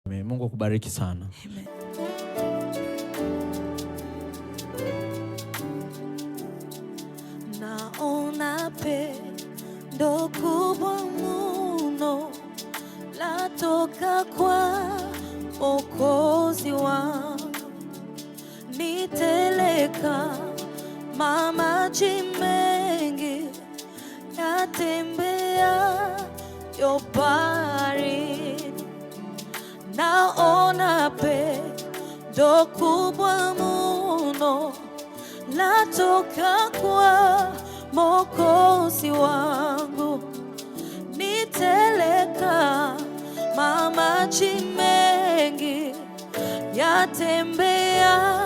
Mungu akubariki sana. Amen. Naona pendo kubwa mno latoka kwa Mwokozi wangu, niteleka maji mengi yatembea baharini. Naona pendo kubwa mno latoka kwa Mwokozi wangu, niteleka maji mengi yatembea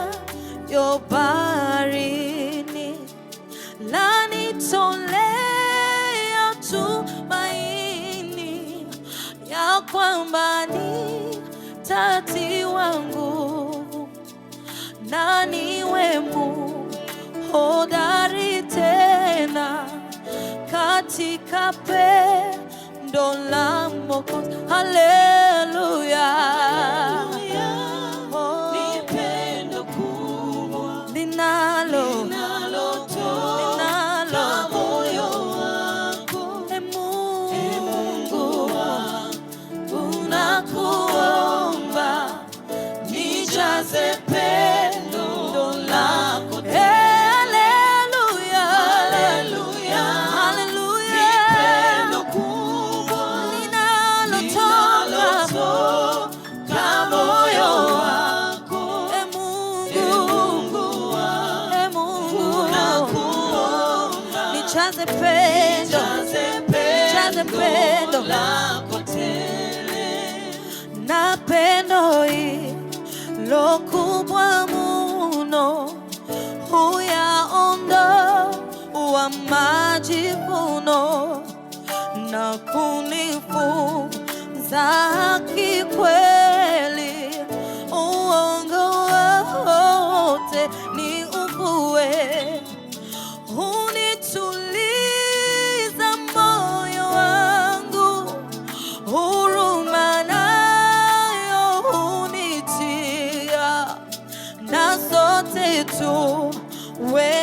baharini. Lanitolea tumaini ya kwamba nitatiwa nguvu na niwe hodari tena katika pendo la Mwokozi. Haleluya. Ni pendo kubwa linalotoka moyo wako. Mungu wangu, nakuomba nijaze pendo lako. Haleluya, haleluya, haleluya. Ni pendo kubwa linalotoka moyo wako. Mungu wangu, nakuomba nijaze pendo lako tele. Na pendo hilo kubwa mno huyaondoa majivuno na kunifunza haki kweli. Uongo wote ni uvue, hunituliza moyo wangu. Huruma nayo hunitia, na sote tuwe